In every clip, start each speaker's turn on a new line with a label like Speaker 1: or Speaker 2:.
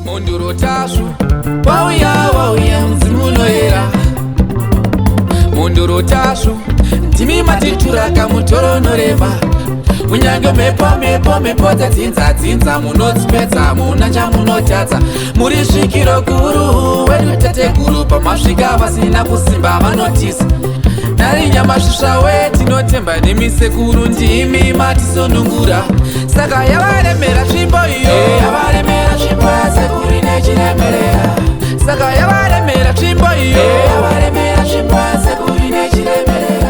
Speaker 1: Munduro Tasvu, wauya mzimu unoera. Munduro Tasvu, ndimi matitura kamutoro norema. Munyange mepo dzetsinza munodzipedza muna chamunotadza. Muri svikiro guru wedu tateguru pamasvika vasina kusimba vanotisa. Nari nyamasvisva wetinotemba nemisekuru ndimi matisonungura. Saka yavaremera tsvimbo iyo, yavaremera tsvimbo yasekuru inechiremerera. Saka yavaremera tsvimbo iyo, yavaremera tsvimbo yasekuru inechiremerera.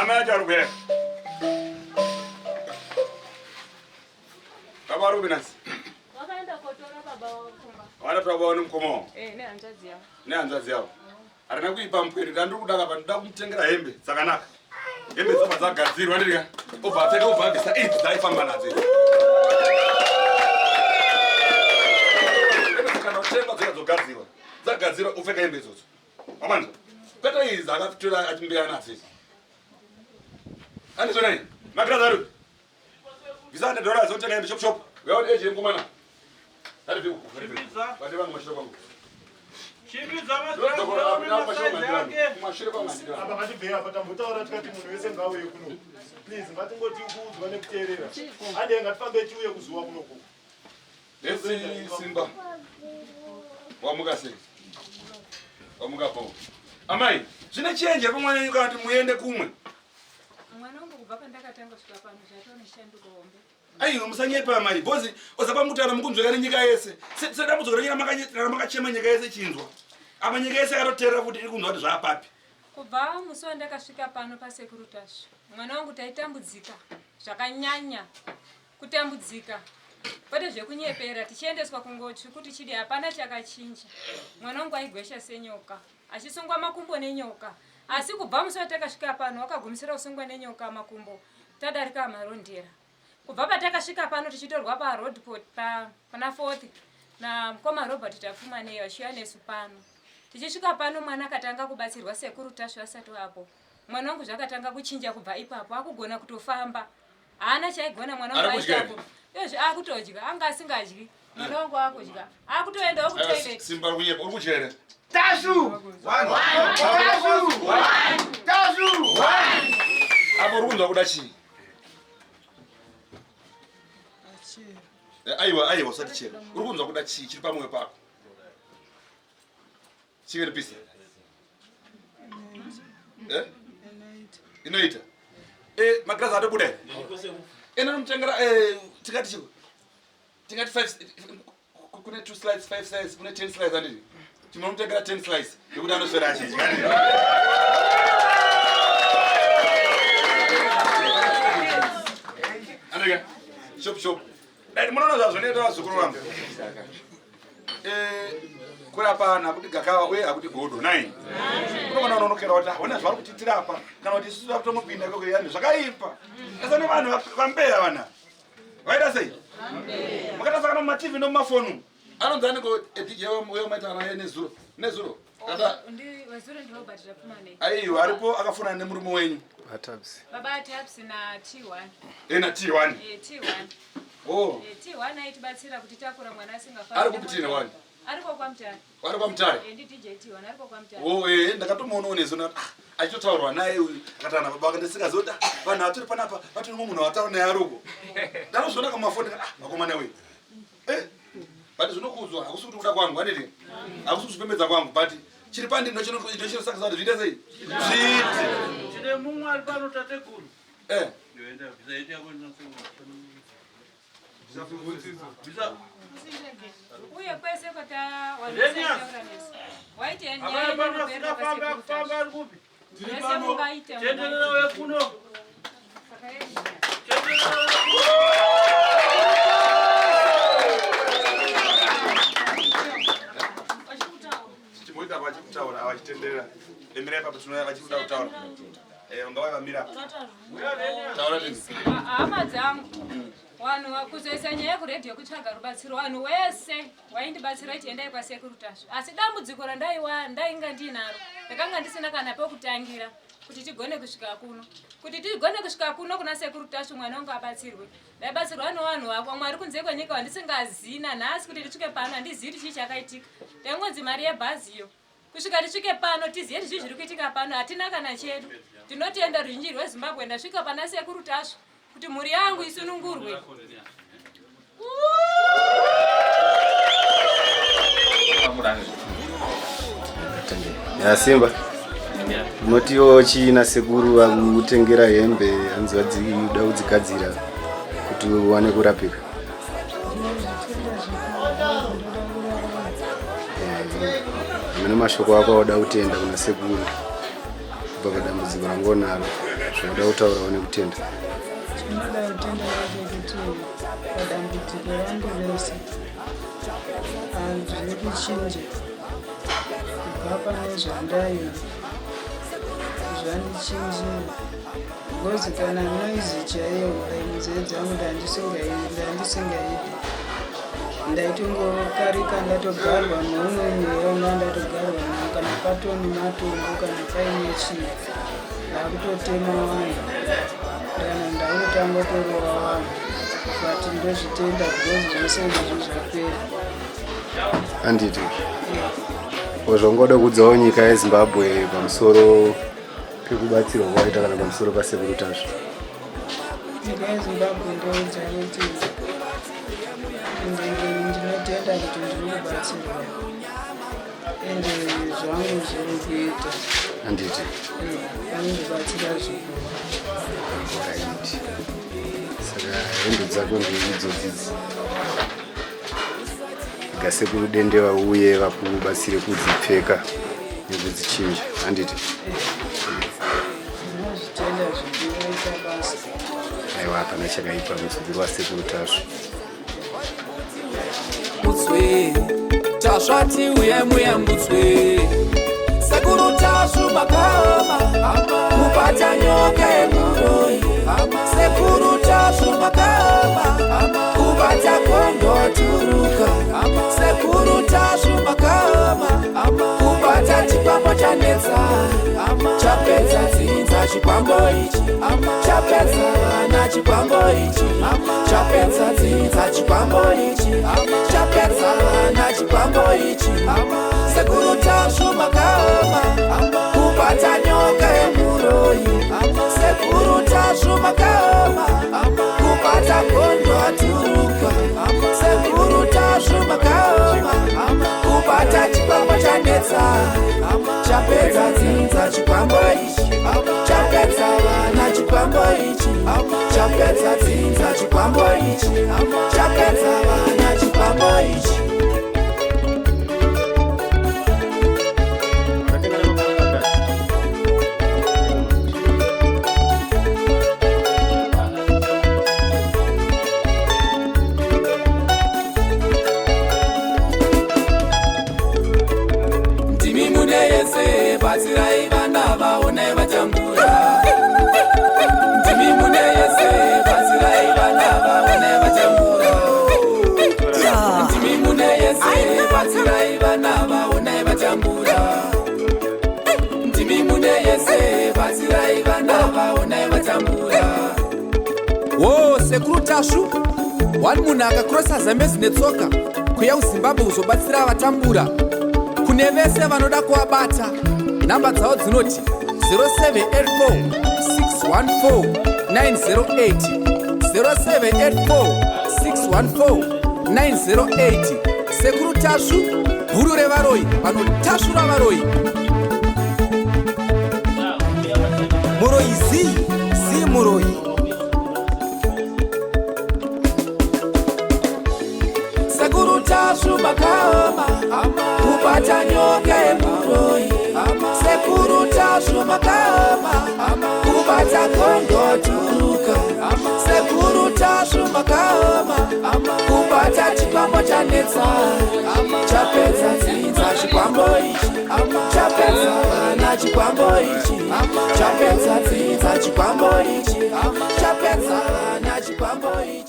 Speaker 2: Amaja rubere. Baba Rubinas.
Speaker 3: Wakaenda kotora baba wakumba.
Speaker 2: Wana twabaona mkomo.
Speaker 3: Ne hanzazi yao.
Speaker 2: Ne hanzazi yao. Arina kuipa mpweri ndandikudaka pa ndakutengera hembe dzakanaka. Hembe dzoma dzagadzirwa ndika. Obva teka obva bvisa idzi dzaifamba nadzo. Kana utenga dzogadzirwa. Dzagadzirwa upfeka hembe idzodzo. Wamanza. Kwete idzi akatora achimbira nadzo. Andizonai. Magrazaru. Vizande dola zotenga hembe shop shop. Wewe eje ngomana. Ari viu. Vale vangu mashiro kwangu.
Speaker 4: Chimbiza
Speaker 5: apa ngatibveya apa tambotaura tikati munhu wese ngauye kuno please ngatingoti kuudzwa nekuteerera ande ngatifambe tiuye kuzuva kunoko
Speaker 2: Esi Simba wamuka sei wamuka po amai zvine chenje pamwe kuti muende kumwe
Speaker 3: Mwana wangu kubva pandakatanga kusvika pano zvatone shanduko hombe.
Speaker 2: aiwa musanyepa amai bhozi osapa mutana mukunzweka nenyika yese sedambudziko renyika makachema nyika yese chinzwa apa nyika yese akatoteerera kuti iri kunzwa kuti zvaapapi
Speaker 3: Kubva musi wandakasvika pano paSekuru Tasvu. Mwana wangu taitambudzika zvakanyanya kutambudzika. Kwete zvekunyepera tichiendeswa kungochi kuti chidi hapana chakachinja. Mwana wangu aigwesha senyoka, achisungwa makumbo nenyoka. Asi kubva musi watakasvika pano wakagumisira kusungwa nenyoka makumbo. Tadarika marondera. Kubva patakasvika pano tichitorwa pa roadport pana 4th na mukoma Robert tafuma neyo ashiya nesu pano. Tichisvika pano mwana akatanga kubatsirwa Sekuru Tasvu asati hapo. Mwana wangu zvakatanga kuchinja kubva ipapo akugona kutofamba. Haana chaigona mwana wangu aitapo. Yozvi akutodya anga asingadyi. Mwana wangu akudya. Akutoendawo kutoilet.
Speaker 2: Simba kunyepa uri kuchere
Speaker 6: Tasvu! Tasvu!
Speaker 2: apo uri kunzwa kuda chii aiwa usati chera uri kunzwa kuda chii chiri pamwoyo pako chikeni pisa inoita magirazi atobuda inonomutengera tikati chiko tingati 5 kune 2 slides 5 slides kune 10 slides anditi tinonomutengera 10 slides yekuti anoswera achinji andika shop dai munoona zvazvonoita vazukuru vangu kurapana kuti gakawa uye akuti godo nai unogona unonokera kuti hauna zvari kutitira apa kana kuti isusu vakutomupinda ikoko yani zvakaipa esa nevanhu vambeya vana vaita sei makatasakana mumativi nomumafonu anonzi aniko dj wemaita naye nezuro aiwa aripo akafonana nemurume wenyu
Speaker 3: Baba Tabs na T1.
Speaker 2: Na T1
Speaker 3: T1.
Speaker 2: Oh
Speaker 3: T1 aitibatsira kuti takura mwana asingafa.
Speaker 2: ari kupitina wani
Speaker 3: Ariko kwa mtari.
Speaker 2: Ari kwa mtari.
Speaker 3: Ndi DJ T1 ariko kwa mtari.
Speaker 2: Oh ndakatomuona nezona achitotaurwa naye akatana baba akandisikazoda vanhu atori panapa vatiri munhu wataura naye aroko ndanozviona kamafoni vakomana we but zvinokudzwa hakusi kuti kuda kwangu anditi hakusi kuzvipembedza kwangu but chiri pandi ndochinosakisa kuti zviite sei zviti
Speaker 4: Chine mumwe ari pano tatekuru. Ndoenda visa yako visa.
Speaker 3: Uye kwese kwata wanosaitaura nesu. Waiti nyaya inopera
Speaker 4: famba ari kupi?
Speaker 3: Yese mungaita.
Speaker 4: Tenderera we kuno.
Speaker 2: chichimoita vachikutaura avachitenderera emirai papo tinoya vachikuda kutaura ungava vamira taura tini
Speaker 3: Hama dzangu. Vanhu kuzoisa nyaya yekuredhiyo kutsvaga rubatsiro vanhu wese waindibatsira chiendai kwaSekuru Tasvu. Asi dambudziko ndainga ndinaro ndakanga ndisina kana pekutangira kuti tigone kusvika kuno. Kuti tigone kusvika kuno kuna Sekuru Tasvu mwana wangu abatsirwe. Ndaibatsirwa nevanhu vako mwari kunze kwenyika wandisingazina nhasi kuti ndisvike pano handizivi kuti chii chakaitika. Ndaingonzi mari yebhaziyo. Kusvika tisvike pano tizive kuti zvii zviri kuitika pano hatina kana chedu. Tinotenda ruzhinji rweZimbabwe ndasvika pana Sekuru Tasvu kuti mhuri yangu isunungurwe.
Speaker 6: Ya Simba. Notiwo china Sekuru akutengera hembe anzwa dzida kudzigadzira kuti uwane kurapika. Mune mashoko ako oda kutenda kuna Sekuru. kubva padambudziko rangonaro zvinoda kutaura une kutenda.
Speaker 7: Zvinoda kutenda ngezvekuti padambudziko rangu rese zviri kuchinja kubva pane zvandaiva zvandichinjira. Ngozi kana noizi chaiyo munzeve dzangu ndandisingaidi ndaitongokarika ndatogarwa neumwe mweyauna ndatogarwa nawo kana patoni matombo kana paine chii ndakutotema vanhu kana ndaunotanga kutorova vanhu but ndozvitenda because zvose ndizvo zvapera.
Speaker 6: Handiti zvongoda kudzawo nyika yeZimbabwe pamusoro pekubatsirwa kwaita kana pamusoro pasekuru Tasvu?
Speaker 7: Nyika yeZimbabwe ndoudza kuti ndinotenda kuti ndiri kubatsirwa ende zvangu zviri kuita.
Speaker 6: Handiti
Speaker 7: vanondibatsira zvikuru.
Speaker 6: Right. Saka hembe dzako ndeidzodzi gasekuru dende vauye vakubatsire kudzipfeka nekudzichinja. Handiti
Speaker 7: ndinozvitenda zvinoita basa.
Speaker 6: aiwa hapana chakaipa mudzukuru wasekuru Tasvu.
Speaker 1: Mutswe Tasvati uye muyambutswe Sekuru Tasvu makama kupata nyoka yemuroi. Sekuru Tasvu makama kupata kondo turuka. Sekuru Tasvu makama kupata chikwambo chanetsa chapedza dzinza chikwambo ichi chapedza vana chikwambo ichi chapedza dzinza chikwambo ichi chapedza vana chikwambo ichi. Sekuru Tasvu makama kupata nyoka yemuroi. Sekuru Tasvu makama kupata kondo aturuka. Sekuru Tasvu makama kupata chikwambo chanetsa chapedza dzinza chikwambo ichi chapedza vana chikwambo ichi chapedza dzinza chikwambo ichi chapedza vana chikwambo ichi. Batsirai vana vaone vatambura. Ndimi mune yese batsirai vana vaone vatambura. Ndimi mune yese batsirai vana vaone vatambura. Ndimi mune yese batsirai vana vaone vatambura. Wo Sekuru Tasvu wani munhu akakrosa Zambezi netsoka kuya kuZimbabwe kuzobatsira vatambura. Kune vese vanoda kuwabata namba dzavo dzinoti 0784 614 908 0784 614 908. Sekuru Tasvu bhuru revaroi vanotasvura varoi. Muroi Zii muroi. Sekuru Tasvu makama kupata nyoka yemuroi. Sekuru Tasvu makama kupata kondo turuka. Sekuru Tasvu makama kupata chikwambo chanetsa chapedza dzinza chikwambo ichi chapedza vana chikwambo ichi chapedza dzinza chikwambo ichi chapedza vana chikwambo ichi.